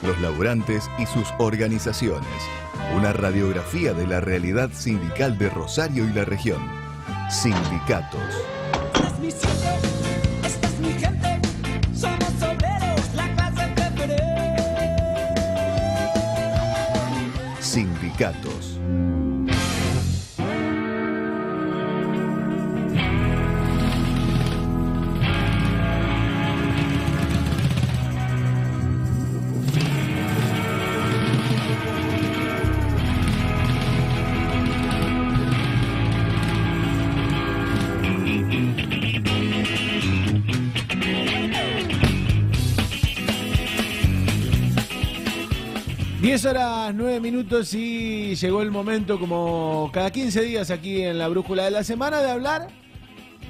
los laburantes y sus organizaciones. Una radiografía de la realidad sindical de Rosario y la región. Sindicatos. Esta es mi sitio, esta es mi gente, somos obreros, la clase preferente. Sindicatos. Horas 9 minutos y llegó el momento, como cada 15 días aquí en la Brújula de la Semana, de hablar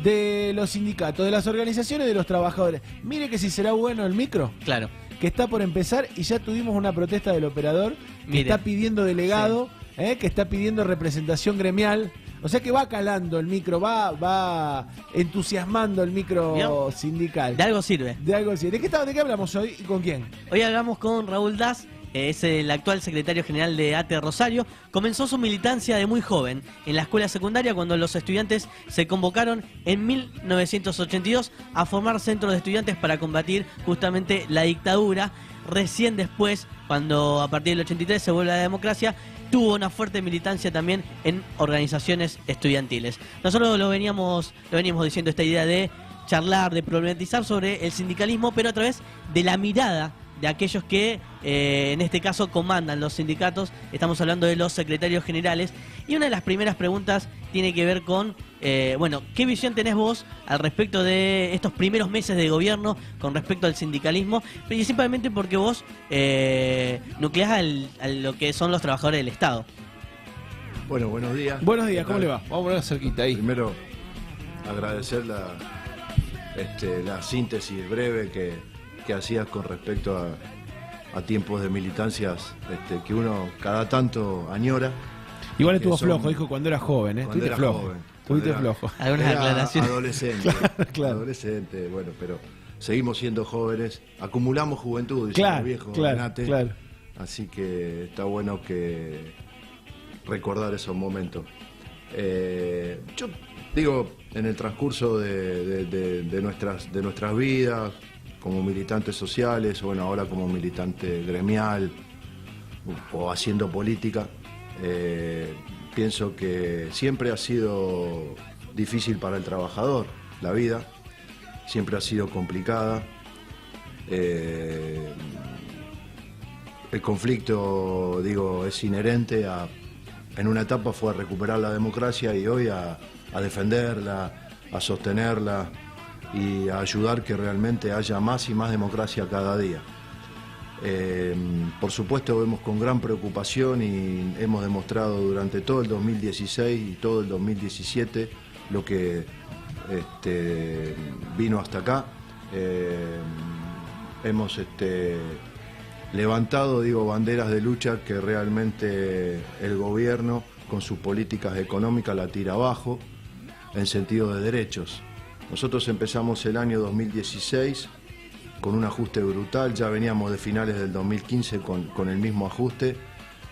de los sindicatos, de las organizaciones de los trabajadores. Mire que si será bueno el micro. Claro. Que está por empezar y ya tuvimos una protesta del operador que está pidiendo delegado, sí. Que está pidiendo representación gremial. O sea que va calando el micro, va entusiasmando el micro Bien. sindical. De algo sirve. De algo sirve. ¿De qué hablamos hoy y con quién? Hoy hablamos con Raúl Das. Es el actual secretario general de ATE Rosario. Comenzó su militancia de muy joven en la escuela secundaria cuando los estudiantes se convocaron en 1982 a formar centros de estudiantes para combatir justamente la dictadura. Recién después, cuando a partir del 83 se vuelve a la democracia, tuvo una fuerte militancia también en organizaciones estudiantiles. Nosotros lo veníamos diciendo, esta idea de charlar, de problematizar sobre el sindicalismo, pero a través de la mirada de aquellos que en este caso comandan los sindicatos. Estamos hablando de los secretarios generales, y una de las primeras preguntas tiene que ver con ¿qué visión tenés vos al respecto de estos primeros meses de gobierno con respecto al sindicalismo? Principalmente porque vos nucleás a lo que son los trabajadores del Estado. Bueno, buenos días. Buenos días, ¿cómo le va? Vamos a poner cerquita ahí. Primero, agradecer la síntesis breve que hacías con respecto a tiempos de militancias que uno cada tanto añora. Igual estuvo flojo, dijo cuando era joven, ¿eh? Cuando era joven. Estuviste flojo. Algunas aclaraciones. Adolescente. Claro. Adolescente, bueno, pero seguimos siendo jóvenes. Acumulamos juventud, dice el viejo Nate. Claro. Así que está bueno que recordar esos momentos. Yo digo, en el transcurso de nuestras vidas, como militantes sociales, bueno, ahora como militante gremial o haciendo política, pienso que siempre ha sido difícil para el trabajador la vida, siempre ha sido complicada. El conflicto, digo, es inherente en una etapa fue a recuperar la democracia y hoy a defenderla, a sostenerla y a ayudar que realmente haya más y más democracia cada día. Por supuesto vemos con gran preocupación y hemos demostrado durante todo el 2016 y todo el 2017 lo que vino hasta acá. Hemos levantado, banderas de lucha que realmente el gobierno con sus políticas económicas la tira abajo en sentido de derechos. Nosotros empezamos el año 2016 con un ajuste brutal, ya veníamos de finales del 2015 con el mismo ajuste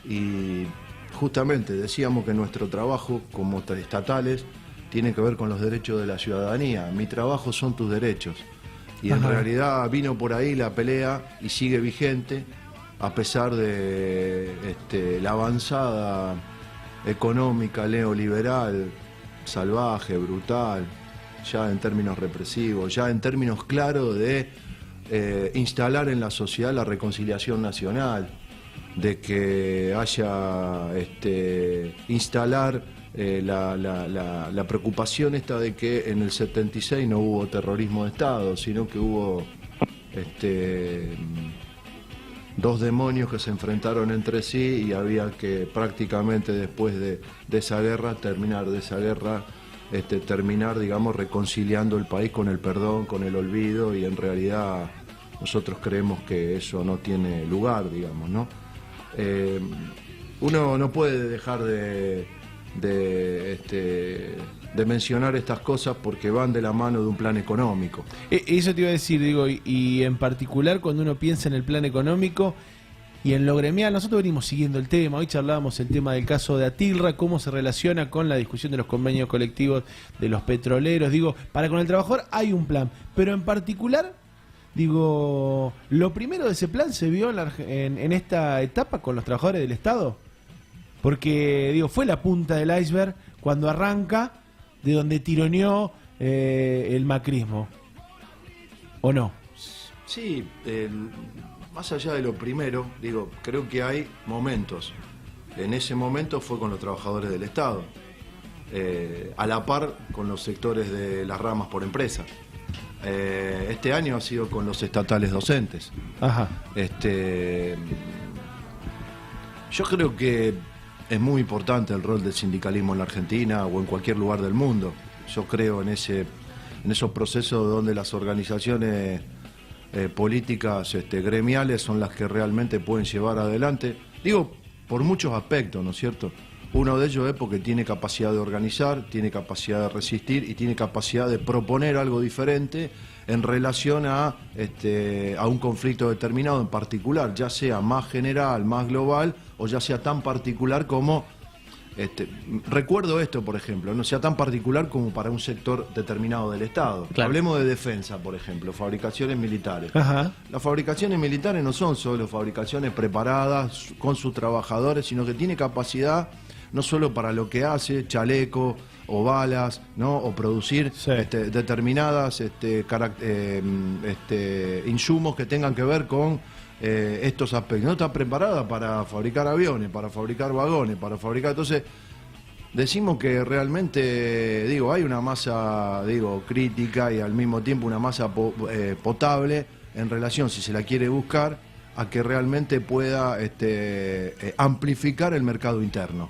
y justamente decíamos que nuestro trabajo como estatales tiene que ver con los derechos de la ciudadanía. Mi trabajo son tus derechos. Y en realidad vino por ahí la pelea y sigue vigente a pesar de la avanzada económica neoliberal, salvaje, brutal, ya en términos represivos, ya en términos claros de instalar en la sociedad la reconciliación nacional, de que haya instalar la preocupación esta de que en el 76 no hubo terrorismo de Estado, sino que hubo dos demonios que se enfrentaron entre sí y había que prácticamente después de esa guerra terminar, digamos, reconciliando el país con el perdón, con el olvido, y en realidad nosotros creemos que eso no tiene lugar, digamos, ¿no? Uno no puede dejar de mencionar estas cosas porque van de la mano de un plan económico. Eso te iba a decir, y en particular cuando uno piensa en el plan económico, Y en lo gremial, nosotros venimos siguiendo el tema. Hoy charlábamos el tema del caso de Atilra, cómo se relaciona con la discusión de los convenios colectivos de los petroleros. Digo, para con el trabajador hay un plan, pero en particular, digo, lo primero de ese plan se vio en esta etapa con los trabajadores del Estado. Porque, digo, fue la punta del iceberg cuando arranca de donde tironeó el macrismo. ¿O no? Sí, más allá de lo primero, digo, creo que hay momentos. En ese momento fue con los trabajadores del Estado, a la par con los sectores de las ramas por empresa. Este año ha sido con los estatales docentes. Ajá. Yo creo que es muy importante el rol del sindicalismo en la Argentina o en cualquier lugar del mundo. Yo creo en esos procesos donde las organizaciones políticas gremiales son las que realmente pueden llevar adelante, digo, por muchos aspectos, ¿no es cierto? Uno de ellos es porque tiene capacidad de organizar, tiene capacidad de resistir y tiene capacidad de proponer algo diferente en relación a un conflicto determinado en particular, ya sea más general, más global, o ya sea tan particular como... recuerdo esto, por ejemplo, no sea tan particular como para un sector determinado del Estado. Claro. Hablemos de defensa, por ejemplo, fabricaciones militares. Ajá. Las fabricaciones militares no son solo fabricaciones preparadas con sus trabajadores, sino que tiene capacidad no solo para lo que hace, chaleco o balas, ¿no? O producir Sí. determinadas insumos que tengan que ver con estos aspectos. No está preparada para fabricar aviones, para fabricar vagones, para fabricar... Entonces, decimos que realmente, digo, hay una masa, digo, crítica y al mismo tiempo una masa potable en relación, si se la quiere buscar, a que realmente pueda amplificar el mercado interno.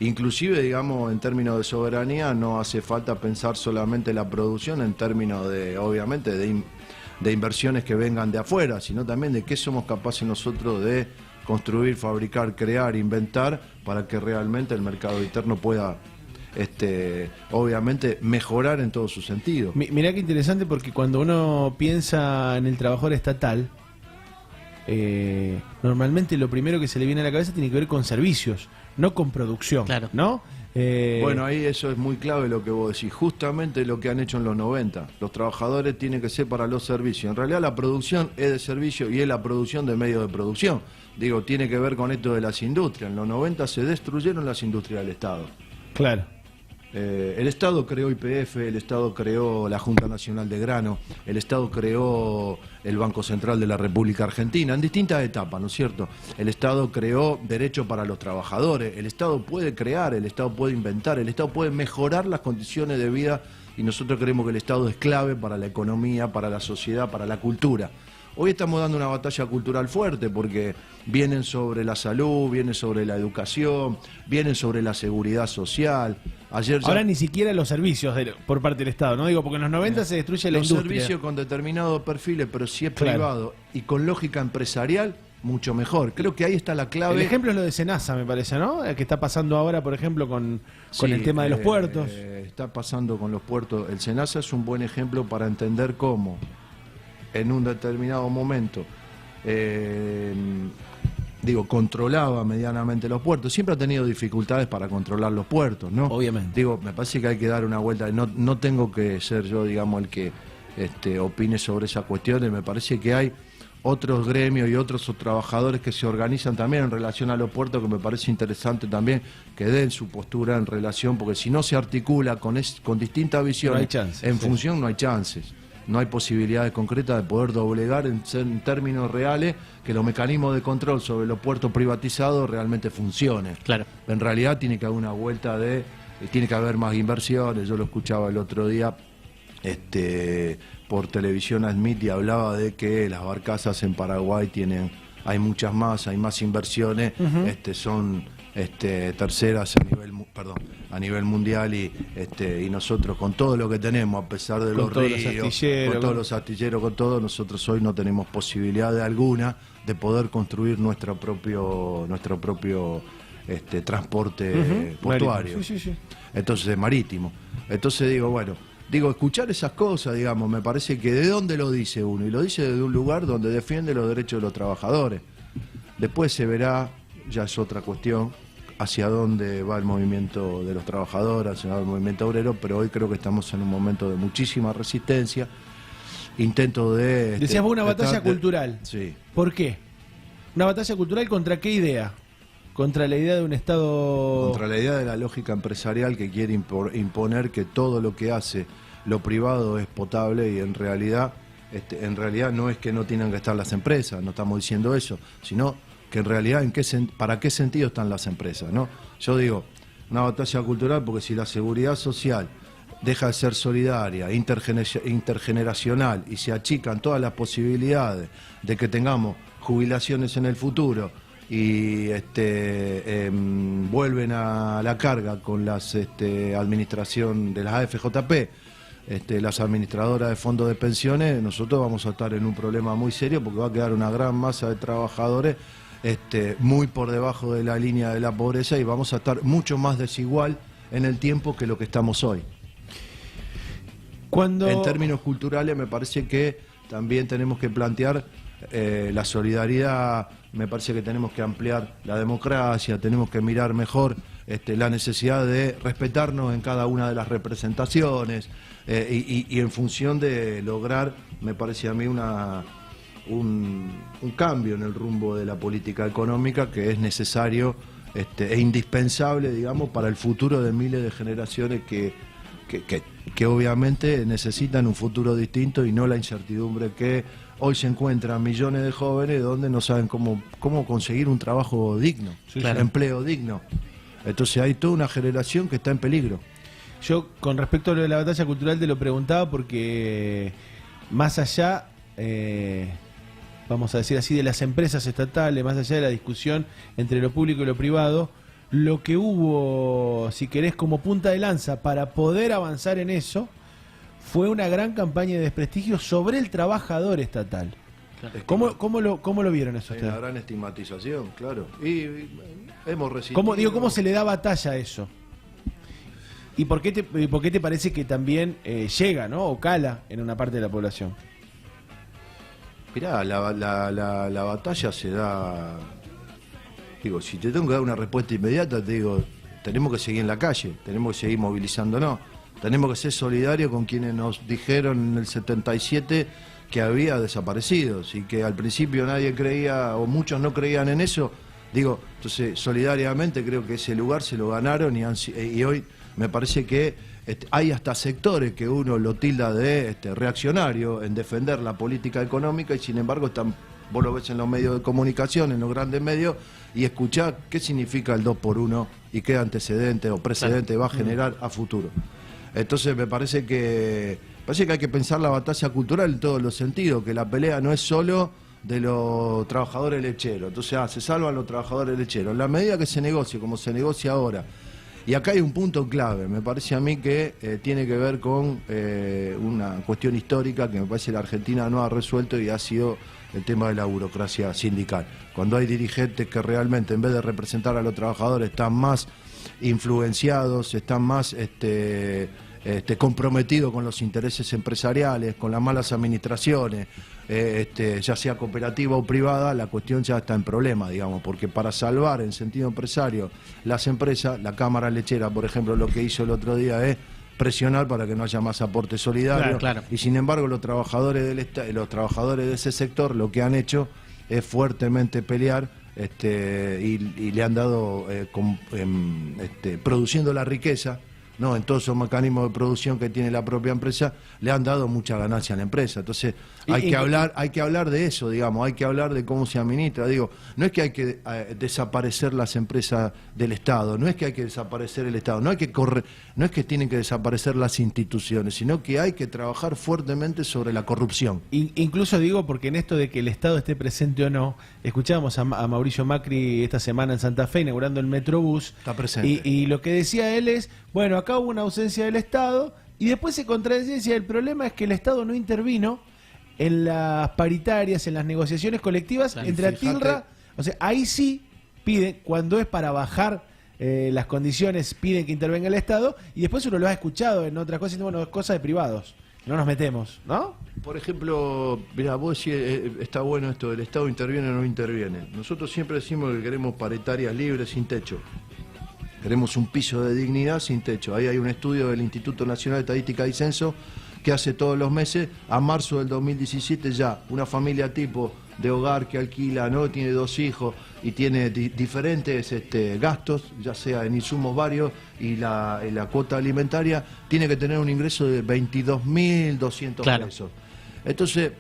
Inclusive, digamos, en términos de soberanía, no hace falta pensar solamente la producción en términos de, obviamente, de inversiones que vengan de afuera, sino también de qué somos capaces nosotros de construir, fabricar, crear, inventar, para que realmente el mercado interno pueda, obviamente, mejorar en todo su sentido. Mirá qué interesante, porque cuando uno piensa en el trabajador estatal, normalmente lo primero que se le viene a la cabeza tiene que ver con servicios, no con producción, Claro. ¿no? Bueno, ahí eso es muy clave lo que vos decís, justamente lo que han hecho en los 90. Los trabajadores tienen que ser para los servicios. En realidad la producción es de servicio y es la producción de medios de producción. Digo, tiene que ver con esto de las industrias. En los 90 se destruyeron las industrias del Estado. Claro. El Estado creó YPF, el Estado creó la Junta Nacional de Grano, el Estado creó el Banco Central de la República Argentina, en distintas etapas, ¿no es cierto? El Estado creó derechos para los trabajadores, el Estado puede crear, el Estado puede inventar, el Estado puede mejorar las condiciones de vida, y nosotros creemos que el Estado es clave para la economía, para la sociedad, para la cultura. Hoy estamos dando una batalla cultural fuerte porque vienen sobre la salud, vienen sobre la educación, vienen sobre la seguridad social. Ayer Ahora ni siquiera los servicios por parte del Estado, ¿no? Digo, porque en los 90 se destruye la los industria. servicios con determinados perfiles, pero si es Claro. privado y con lógica empresarial, mucho mejor. Creo que ahí está la clave. El ejemplo es lo de Senasa, me parece, ¿no? Que está pasando ahora, por ejemplo, con Sí, el tema de los puertos. Está pasando con los puertos. El Senasa es un buen ejemplo para entender cómo en un determinado momento controlaba medianamente los puertos. Siempre ha tenido dificultades para controlar los puertos, ¿no? Obviamente. Digo, me parece que hay que dar una vuelta. No tengo que ser yo, digamos, el que opine sobre esas cuestiones. Me parece que hay otros gremios y otros trabajadores que se organizan también en relación a los puertos, que me parece interesante también que den su postura en relación, porque si no se articula con distintas visiones, No hay chances, en sí. función no hay chances. No hay posibilidades concretas de poder doblegar en términos reales que los mecanismos de control sobre los puertos privatizados realmente funcionen. Claro. En realidad tiene que haber una vuelta tiene que haber más inversiones. Yo lo escuchaba el otro día por televisión a Smith y hablaba de que las barcazas en Paraguay hay muchas más, hay más inversiones, son terceras a nivel mundial y nosotros con todo lo que tenemos, a pesar de Con los todos los ríos, astilleros, con todos los astilleros, con todo, nosotros hoy no tenemos posibilidad alguna de poder construir nuestro propio transporte portuario. Sí, sí, sí. Entonces, marítimo. Entonces escuchar esas cosas, digamos, me parece que de dónde lo dice uno, y lo dice desde un lugar donde defiende los derechos de los trabajadores. Después se verá, ya es otra cuestión, hacia dónde va el movimiento de los trabajadores, hacia el movimiento obrero, pero hoy creo que estamos en un momento de muchísima resistencia, intento de... Decías vos una batalla cultural. Sí. ¿Por qué? ¿Una batalla cultural contra qué idea? ¿Contra la idea de un Estado...? Contra la idea de la lógica empresarial que quiere imponer que todo lo que hace lo privado es potable, y en realidad no es que no tengan que estar las empresas, no estamos diciendo eso, sino que en realidad para qué sentido están las empresas, ¿no? Yo digo, una batalla cultural porque si la seguridad social deja de ser solidaria, intergeneracional, y se achican todas las posibilidades de que tengamos jubilaciones en el futuro y vuelven a la carga con las administración de las AFJP, las administradoras de fondos de pensiones, nosotros vamos a estar en un problema muy serio, porque va a quedar una gran masa de trabajadores muy por debajo de la línea de la pobreza, y vamos a estar mucho más desigual en el tiempo que lo que estamos hoy. En términos culturales me parece que también tenemos que plantear la solidaridad, me parece que tenemos que ampliar la democracia, tenemos que mirar mejor la necesidad de respetarnos en cada una de las representaciones, y en función de lograr, me parece a mí, un cambio en el rumbo de la política económica que es necesario e indispensable, digamos, para el futuro de miles de generaciones que obviamente necesitan un futuro distinto, y no la incertidumbre que hoy se encuentran millones de jóvenes donde no saben cómo conseguir un trabajo digno, empleo digno. Entonces hay toda una generación que está en peligro. Yo, con respecto a lo de la batalla cultural, te lo preguntaba porque más allá, vamos a decir así, de las empresas estatales, más allá de la discusión entre lo público y lo privado, lo que hubo, si querés, como punta de lanza para poder avanzar en eso, fue una gran campaña de desprestigio sobre el trabajador estatal. Claro. ¿Cómo lo vieron eso ustedes? Una gran estigmatización, claro. Y hemos resistido. ¿Cómo se le da batalla a eso? ¿Y por qué te parece que también llega, ¿no? O cala en una parte de la población? Mirá, la batalla se da... Digo, si te tengo que dar una respuesta inmediata, te digo, tenemos que seguir en la calle, tenemos que seguir movilizándonos, tenemos que ser solidarios con quienes nos dijeron en el 77 que había desaparecidos, y que al principio nadie creía, o muchos no creían en eso. Digo, entonces solidariamente creo que ese lugar se lo ganaron, y hoy me parece que hay hasta sectores que uno lo tilda de reaccionario en defender la política económica, y sin embargo vos lo ves en los medios de comunicación, en los grandes medios, y escuchá qué significa el 2x1 y qué antecedente o precedente va a generar a futuro. Entonces me parece que hay que pensar la batalla cultural en todos los sentidos, que la pelea no es solo de los trabajadores lecheros. Entonces, se salvan los trabajadores lecheros. En la medida que se negocie, como se negocia ahora, y acá hay un punto clave, me parece a mí que tiene que ver con una cuestión histórica que me parece la Argentina no ha resuelto, y ha sido el tema de la burocracia sindical. Cuando hay dirigentes que realmente, en vez de representar a los trabajadores, están más influenciados, están más comprometidos con los intereses empresariales, con las malas administraciones, ya sea cooperativa o privada, la cuestión ya está en problema, digamos, porque para salvar en sentido empresario las empresas, la Cámara Lechera, por ejemplo, lo que hizo el otro día es presionar para que no haya más aporte solidario, claro. Y sin embargo los trabajadores de ese sector lo que han hecho es fuertemente pelear y le han dado produciendo la riqueza, ¿no? En todos esos mecanismos de producción que tiene la propia empresa, le han dado mucha ganancia a la empresa. Entonces hay que hablar de eso, digamos, hay que hablar de cómo se administra. Digo, no es que hay que desaparecer las empresas del Estado, no es que hay que desaparecer el Estado, no es que tienen que desaparecer las instituciones, sino que hay que trabajar fuertemente sobre la corrupción. Incluso digo, porque en esto de que el Estado esté presente o no, escuchábamos a Mauricio Macri esta semana en Santa Fe inaugurando el Metrobús. Está presente. Y lo que decía él es, bueno, acá hubo una ausencia del Estado, y después se contradecía y decía, el problema es que el Estado no intervino en las paritarias, en las negociaciones colectivas entre Atilra, o sea, ahí sí piden, cuando es para bajar las condiciones, piden que intervenga el Estado, y después uno lo ha escuchado en otras cosas, bueno, es cosa de privados. no nos metemos, ¿no? Por ejemplo, mirá, vos decís, está bueno esto, el Estado interviene o no interviene. Nosotros siempre decimos que queremos paritarias libres sin techo. Queremos un piso de dignidad sin techo. Ahí hay un estudio del Instituto Nacional de Estadística y Censo que hace todos los meses, a marzo del 2017 ya, una familia tipo de hogar que alquila, ¿no? Tiene 2 hijos y tiene diferentes gastos, ya sea en insumos varios y la cuota alimentaria, tiene que tener un ingreso de 22.200 pesos. Entonces,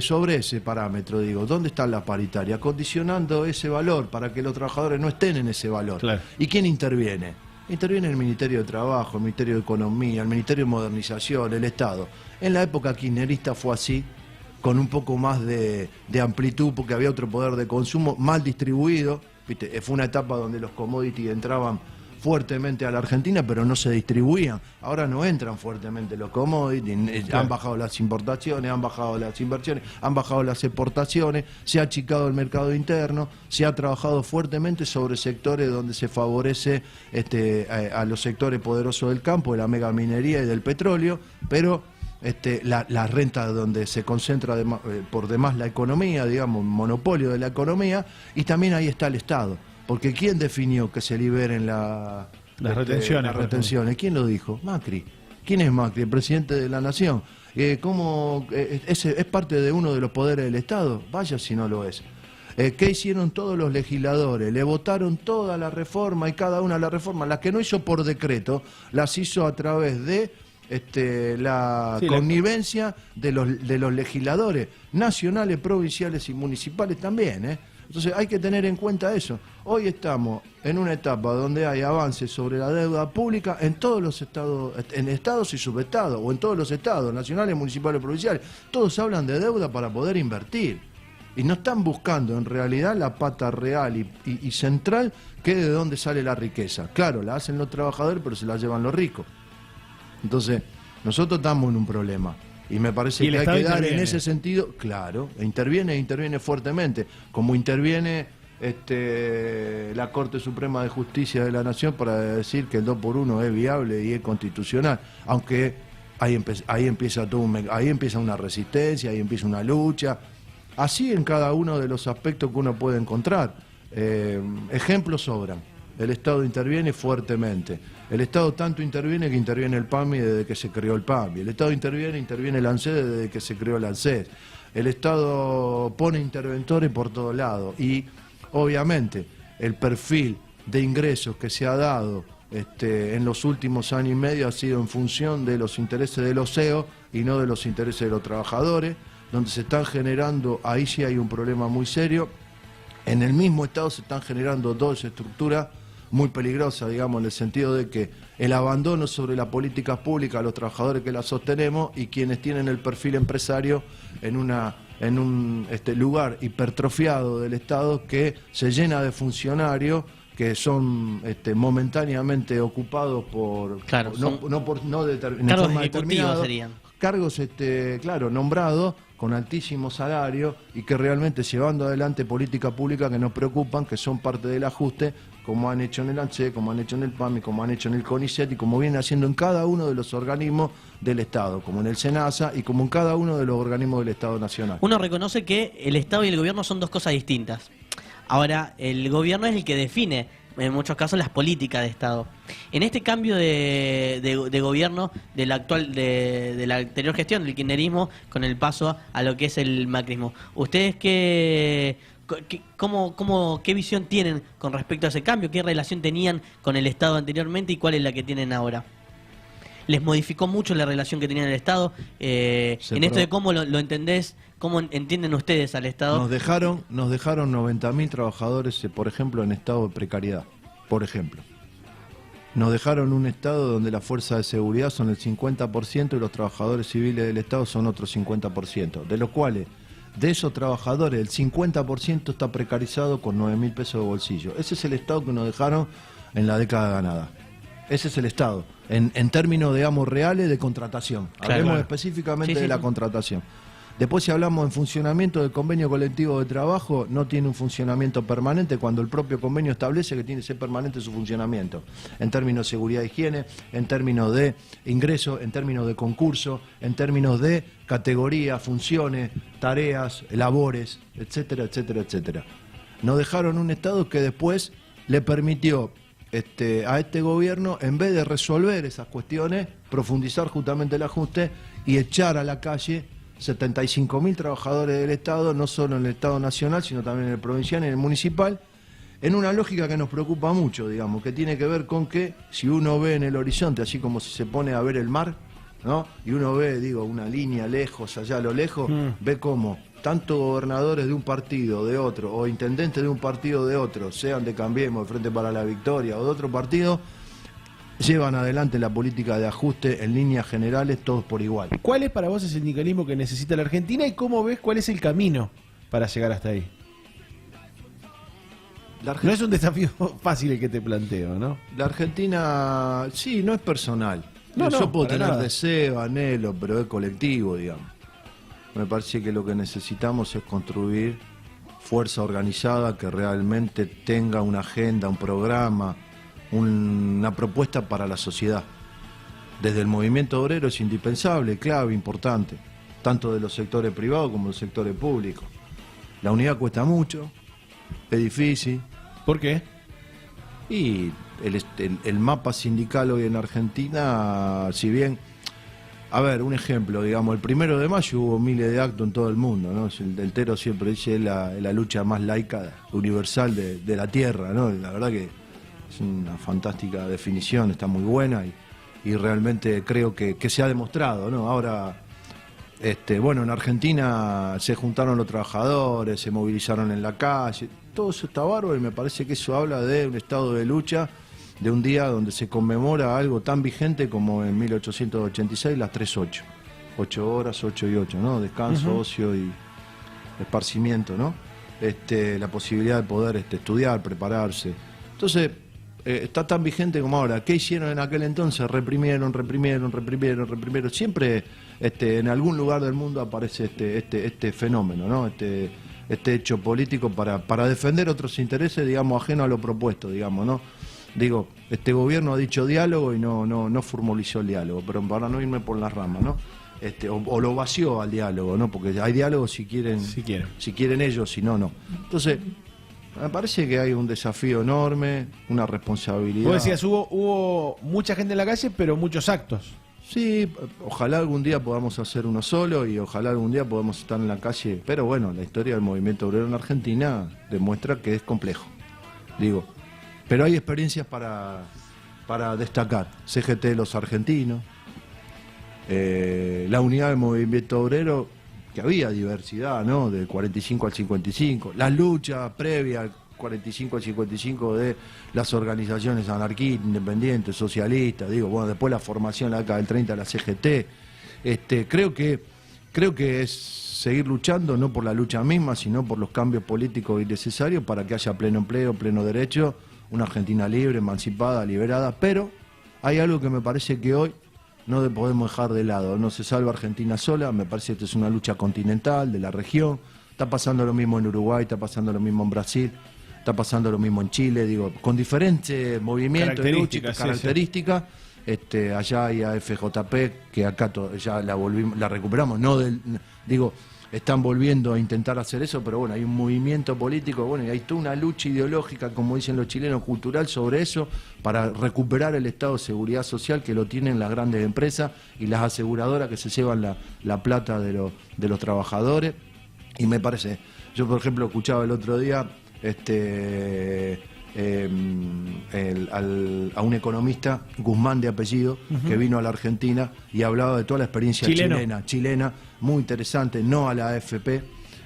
sobre ese parámetro, digo, ¿dónde está la paritaria? Condicionando ese valor para que los trabajadores no estén en ese valor. Claro. ¿Y quién interviene? Interviene el Ministerio de Trabajo, el Ministerio de Economía, el Ministerio de Modernización, el Estado. En la época kirchnerista fue así, con un poco más de amplitud, porque había otro poder de consumo mal distribuido. ¿Viste? Fue una etapa donde los commodities entraban fuertemente a la Argentina, pero no se distribuían. Ahora no entran fuertemente los commodities, han bajado las importaciones, han bajado las inversiones, han bajado las exportaciones, se ha achicado el mercado interno, se ha trabajado fuertemente sobre sectores donde se favorece a los sectores poderosos del campo, de la megaminería y del petróleo, pero la renta donde se concentra por demás la economía, digamos, monopolio de la economía, y también ahí está el Estado. Porque ¿quién definió que se liberen las retenciones? ¿Quién lo dijo? Macri. ¿Quién es Macri? El presidente de la Nación. ¿Es parte de uno de los poderes del Estado? Vaya si no lo es. ¿Qué hicieron todos los legisladores? Le votaron toda la reforma y cada una de las reformas. Las que no hizo por decreto, las hizo a través de la connivencia de los legisladores nacionales, provinciales y municipales también, Entonces hay que tener en cuenta eso. Hoy estamos en una etapa donde hay avances sobre la deuda pública en todos los estados, en estados y subestados, o en todos los estados, nacionales, municipales, provinciales. Todos hablan de deuda para poder invertir. Y no están buscando en realidad la pata real y central, que es de dónde sale la riqueza. Claro, la hacen los trabajadores, pero se la llevan los ricos. Entonces, nosotros estamos en un problema. Y me parece que hay que dar en ese sentido, claro, interviene fuertemente, como interviene la Corte Suprema de Justicia de la Nación para decir que el 2x1 es viable y es constitucional, aunque ahí empieza una resistencia, ahí empieza una lucha, así en cada uno de los aspectos que uno puede encontrar. Ejemplos sobran. El Estado interviene fuertemente. El Estado tanto interviene que interviene el PAMI desde que se creó el PAMI. El Estado interviene el ANSES desde que se creó el ANSES. El Estado pone interventores por todos lados. Y obviamente el perfil de ingresos que se ha dado en los últimos años y medio ha sido en función de los intereses de los CEOs y no de los intereses de los trabajadores, donde se están generando, ahí sí hay un problema muy serio. En el mismo Estado se están generando 2 estructuras muy peligrosa, digamos, en el sentido de que el abandono sobre las políticas públicas a los trabajadores que las sostenemos y quienes tienen el perfil empresario en un lugar hipertrofiado del Estado que se llena de funcionarios que son momentáneamente ocupados por claro, cargos ejecutivos serían. Cargos, nombrados con altísimo salario y que realmente llevando adelante políticas públicas que nos preocupan, que son parte del ajuste, como han hecho en el ANSES, como han hecho en el PAMI, como han hecho en el CONICET y como vienen haciendo en cada uno de los organismos del Estado, como en el SENASA y como en cada uno de los organismos del Estado Nacional. Uno reconoce que el Estado y el gobierno son 2 cosas distintas. Ahora, el gobierno es el que define, en muchos casos, las políticas de Estado. En este cambio de gobierno del de la anterior gestión, del kirchnerismo, con el paso a lo que es el macrismo, ¿ustedes qué visión tienen con respecto a ese cambio? ¿Qué relación tenían con el Estado anteriormente y cuál es la que tienen ahora? ¿Les modificó mucho la relación que tenían el Estado? En esto de cómo lo entendés, ¿cómo entienden ustedes al Estado? Nos dejaron 90.000 trabajadores, por ejemplo, en estado de precariedad, por ejemplo. Nos dejaron un Estado donde las fuerzas de seguridad son el 50% y los trabajadores civiles del Estado son otro 50%, de los cuales, de esos trabajadores, el 50% está precarizado con 9.000 pesos de bolsillo. Ese es el Estado que nos dejaron en la década ganada. Ese es el Estado, en términos, digamos, reales de contratación. Hablemos específicamente de la contratación. Después, si hablamos en funcionamiento del convenio colectivo de trabajo, no tiene un funcionamiento permanente cuando el propio convenio establece que tiene que ser permanente su funcionamiento, en términos de seguridad e higiene, en términos de ingreso, en términos de concurso, en términos de categorías, funciones, tareas, labores, etcétera, etcétera, etcétera. Nos dejaron un Estado que después le permitió a este gobierno, en vez de resolver esas cuestiones, profundizar justamente el ajuste y echar a la calle 75.000 trabajadores del Estado, no solo en el Estado nacional, sino también en el provincial y en el municipal, en una lógica que nos preocupa mucho, digamos, que tiene que ver con que si uno ve en el horizonte, así como si se pone a ver el mar, ¿no? Y uno ve, digo, una línea lejos, allá a lo lejos, ve cómo tanto gobernadores de un partido, de otro, o intendentes de un partido, de otro, sean de Cambiemos, de Frente para la Victoria o de otro partido, llevan adelante la política de ajuste en líneas generales, todos por igual. ¿Cuál es para vos el sindicalismo que necesita la Argentina y cómo ves cuál es el camino para llegar hasta ahí? No es un desafío fácil el que te planteo, ¿no? La Argentina, sí, no es personal. No, yo puedo para tener nada. deseo, anhelo, pero es colectivo, digamos. Me parece que lo que necesitamos es construir fuerza organizada que realmente tenga una agenda, un programa, una propuesta para la sociedad. Desde el movimiento obrero es indispensable, clave, importante, tanto de los sectores privados como de los sectores públicos. La unidad cuesta mucho, es difícil. ¿Por qué? Y el mapa sindical hoy en Argentina, si bien, a ver, un ejemplo, digamos, el 1 de mayo hubo miles de actos en todo el mundo, ¿no? El Tero siempre dice es la lucha más laica, universal de la tierra, ¿no? La verdad que es una fantástica definición, está muy buena y realmente creo que se ha demostrado, ¿no? Ahora, bueno, en Argentina se juntaron los trabajadores, se movilizaron en la calle, todo eso está bárbaro y me parece que eso habla de un estado de lucha, de un día donde se conmemora algo tan vigente como en 1886, las 3-8. 8 horas, 8 y 8, ¿no? Descanso, ocio y esparcimiento, ¿no? La posibilidad de poder estudiar, prepararse. Entonces, está tan vigente como ahora. ¿Qué hicieron en aquel entonces? Reprimieron. Siempre en algún lugar del mundo aparece este fenómeno, ¿no? Este hecho político para defender otros intereses, digamos, ajeno a lo propuesto, digamos, ¿no? Digo, este gobierno ha dicho diálogo y no formalizó el diálogo, pero para no irme por las ramas, ¿no? O lo vació al diálogo, ¿no? Porque hay diálogo si quieren ellos, si no, no. Entonces, me parece que hay un desafío enorme, una responsabilidad. Vos decías, hubo mucha gente en la calle, pero muchos actos. Sí, ojalá algún día podamos hacer uno solo y ojalá algún día podamos estar en la calle. Pero bueno, la historia del movimiento obrero en Argentina demuestra que es complejo. Digo, pero hay experiencias para destacar. CGT de los argentinos, la unidad del movimiento obrero, que había diversidad, ¿no? Del 45 al 55, las luchas previas al 45 al 55 de las organizaciones anarquistas, independientes, socialistas, digo, bueno, después la formación acá del 30 de la CGT. Creo que es seguir luchando, no por la lucha misma, sino por los cambios políticos y necesarios para que haya pleno empleo, pleno derecho, una Argentina libre, emancipada, liberada, pero hay algo que me parece que hoy no podemos dejar de lado. No se salva Argentina sola, me parece que esto es una lucha continental, de la región. Está pasando lo mismo en Uruguay, está pasando lo mismo en Brasil, está pasando lo mismo en Chile, digo, con diferentes movimientos y luchas, características. Allá hay AFJP, que acá ya la recuperamos, digo, están volviendo a intentar hacer eso, pero bueno, hay un movimiento político, bueno, y hay toda una lucha ideológica, como dicen los chilenos, cultural sobre eso, para recuperar el estado de seguridad social que lo tienen las grandes empresas y las aseguradoras que se llevan la plata de los trabajadores. Y me parece, yo por ejemplo escuchaba el otro día a un economista, Guzmán de apellido, que vino a la Argentina y hablaba de toda la experiencia chilena, muy interesante, no a la AFP,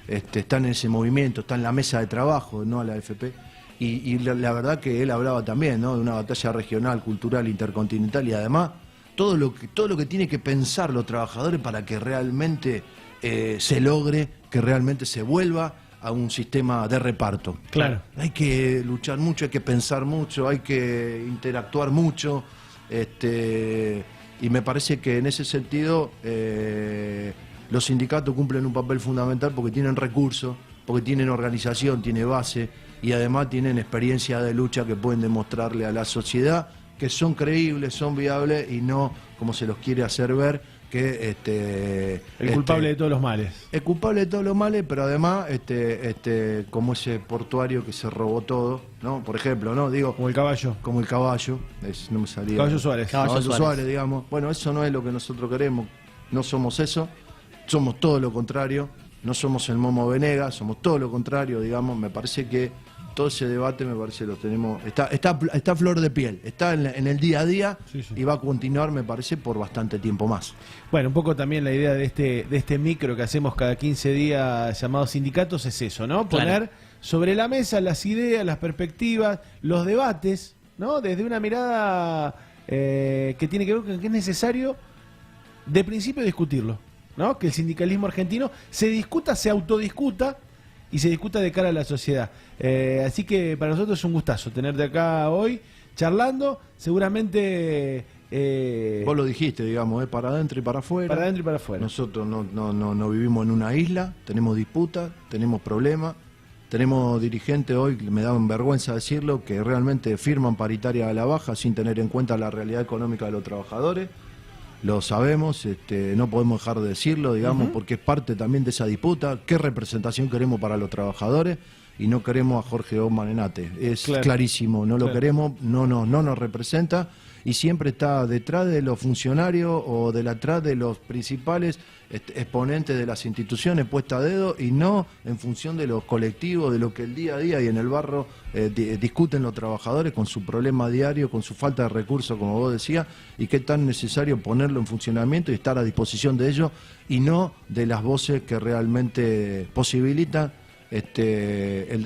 está en ese movimiento, está en la mesa de trabajo, no a la AFP, y la verdad que él hablaba también, ¿no? De una batalla regional, cultural, intercontinental y además todo lo que tiene que pensar los trabajadores para que realmente se logre, que realmente se vuelva a un sistema de reparto. Claro. Hay que luchar mucho, hay que pensar mucho, hay que interactuar mucho, y me parece que en ese sentido Los sindicatos cumplen un papel fundamental porque tienen recursos, porque tienen organización, tienen base y además tienen experiencia de lucha que pueden demostrarle a la sociedad que son creíbles, son viables y no como se los quiere hacer ver que el culpable de todos los males. el culpable de todos los males, pero además como ese portuario que se robó todo, ¿no? Por ejemplo, ¿no? Digo, Como el caballo. como el caballo, no me salía. Caballo Suárez. Caballo Suárez, digamos. Bueno, eso no es lo que nosotros queremos. No somos eso, somos todo lo contrario. No somos el Momo Venegas, somos todo lo contrario, digamos. Me parece que todo ese debate, me parece, lo tenemos. Está a flor de piel, está en el día a día Sí, sí. y va a continuar, me parece, por bastante tiempo más. Bueno, un poco también la idea de este micro que hacemos cada 15 días llamado sindicatos es eso, ¿no? Claro. Poner sobre la mesa las ideas, las perspectivas, los debates, ¿no? Desde una mirada que tiene que ver con que es necesario de principio discutirlo, ¿no? Que el sindicalismo argentino se discuta, se autodiscuta y se discuta de cara a la sociedad. Así que para nosotros es un gustazo tenerte acá hoy charlando, seguramente Vos lo dijiste, digamos, para adentro y para afuera. para adentro y para afuera. Nosotros no vivimos en una isla, tenemos disputas, tenemos problemas, tenemos dirigentes hoy, me da vergüenza decirlo, que realmente firman paritaria a la baja sin tener en cuenta la realidad económica de los trabajadores. Lo sabemos, no podemos dejar de decirlo, digamos, porque es parte también de esa disputa. ¿Qué representación queremos para los trabajadores? Y no queremos a Jorge Osman Enate. Es Claro. clarísimo, no lo Claro. queremos, no nos representa y siempre está detrás de los funcionarios o detrás de los principales exponentes de las instituciones puesta a dedo y no en función de los colectivos, de lo que el día a día y en el barro discuten los trabajadores con su problema diario, con su falta de recursos, como vos decías, y qué tan necesario ponerlo en funcionamiento y estar a disposición de ellos y no de las voces que realmente posibilitan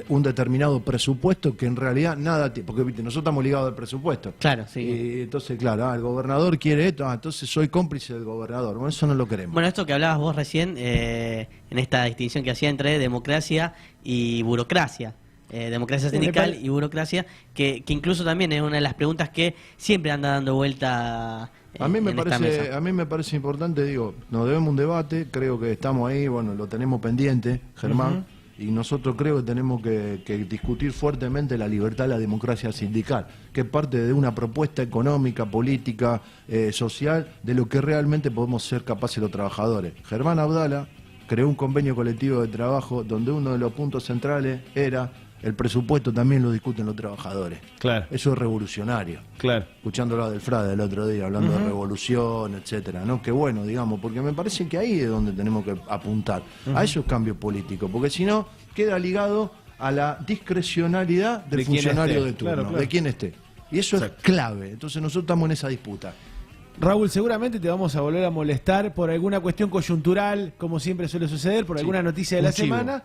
un determinado presupuesto que en realidad nada, porque ¿viste? Nosotros estamos ligados al presupuesto. Claro, sí. Y entonces, claro, el gobernador quiere esto, entonces soy cómplice del gobernador. Bueno, eso no lo queremos. Bueno, esto que hablabas vos recién, en esta distinción que hacía entre democracia y burocracia. Democracia sindical y burocracia, que incluso también es una de las preguntas que siempre anda dando vuelta A mí me en esta mesa. a mí me parece importante, digo, nos debemos un debate, creo que estamos ahí, bueno, lo tenemos pendiente, Germán, y nosotros creo que tenemos que discutir fuertemente la libertad y la democracia sindical, que es parte de una propuesta económica, política, social, de lo que realmente podemos ser capaces los trabajadores. Germán Abdala creó un convenio colectivo de trabajo donde uno de los puntos centrales era el presupuesto también lo discuten los trabajadores. Claro, Eso es revolucionario. claro. Escuchándolo del Frade el otro día, hablando de revolución, etcétera, ¿no? Qué bueno, digamos, porque me parece que ahí es donde tenemos que apuntar, a esos cambios políticos, porque si no, queda ligado a la discrecionalidad del De quien funcionario esté, de turno, claro, claro. de quien esté. Y eso Exacto. es clave, entonces nosotros estamos en esa disputa. Raúl, seguramente te vamos a volver a molestar por alguna cuestión coyuntural, como siempre suele suceder, por alguna noticia de un la chivo. semana.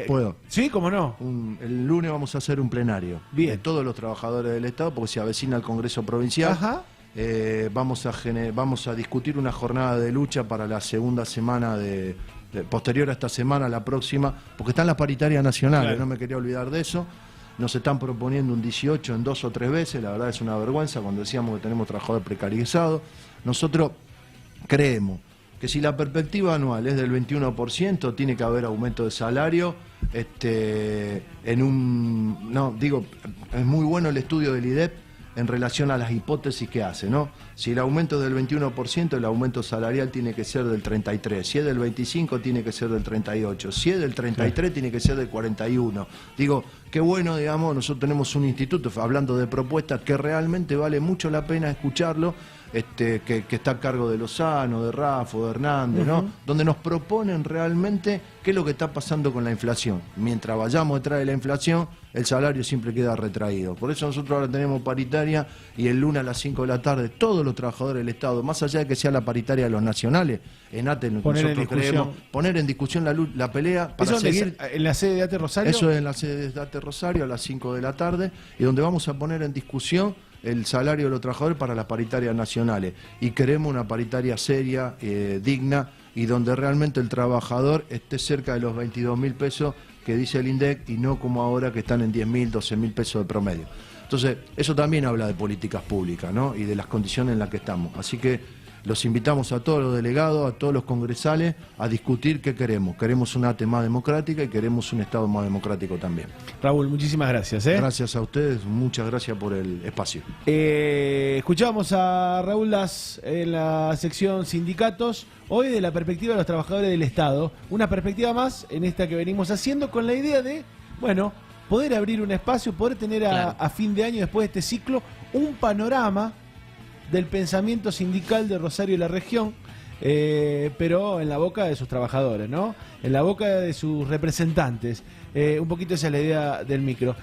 ¿Puedo? Sí, cómo no. El lunes vamos a hacer un plenario Bien. de todos los trabajadores del Estado, porque se avecina el Congreso Provincial. Ajá. Vamos a discutir una jornada de lucha para la segunda semana posterior a esta semana, la próxima, porque están las paritarias nacionales, Claro. no me quería olvidar de eso. Nos están proponiendo un 18 en 2 o 3 veces, la verdad es una vergüenza cuando decíamos que tenemos trabajadores precarizados. Nosotros creemos que si la perspectiva anual es del 21%, tiene que haber aumento de salario. Es muy bueno el estudio del IDEP en relación a las hipótesis que hace, ¿no? Si el aumento es del 21%, el aumento salarial tiene que ser del 33%, si es del 25% tiene que ser del 38%, si es del 33% tiene que ser del 41%. Digo, qué bueno, digamos, nosotros tenemos un instituto, hablando de propuestas, que realmente vale mucho la pena escucharlo, que está a cargo de Lozano, de Raffo, de Hernández, ¿no? Donde nos proponen realmente qué es lo que está pasando con la inflación. Mientras vayamos detrás de la inflación, el salario siempre queda retraído. Por eso nosotros ahora tenemos paritaria y el lunes a las 5 de la tarde todos los trabajadores del Estado, más allá de que sea la paritaria de los nacionales, en ATE Poner en nosotros discusión. creemos, poner en discusión la pelea para ¿Eso seguir... en la sede de ATE Rosario? Eso es en la sede de ATE Rosario a las 5 de la tarde, y donde vamos a poner en discusión el salario de los trabajadores para las paritarias nacionales. Y queremos una paritaria seria, digna, y donde realmente el trabajador esté cerca de los 22.000 pesos que dice el INDEC, y no como ahora que están en 10.000, 12.000 pesos de promedio. Entonces, eso también habla de políticas públicas, ¿no? Y de las condiciones en las que estamos. Así que los invitamos a todos los delegados, a todos los congresales, a discutir qué queremos. Queremos una ATE más democrática y queremos un Estado más democrático también. Raúl, muchísimas gracias. Gracias a ustedes, muchas gracias por el espacio. Escuchamos a Raúl Das en la sección sindicatos, hoy de la perspectiva de los trabajadores del Estado. Una perspectiva más en esta que venimos haciendo con la idea de, bueno, poder abrir un espacio, poder tener a fin de año, después de este ciclo, un panorama del pensamiento sindical de Rosario y la región, pero en la boca de sus trabajadores, ¿no? En la boca de sus representantes. Un poquito esa es la idea del micro.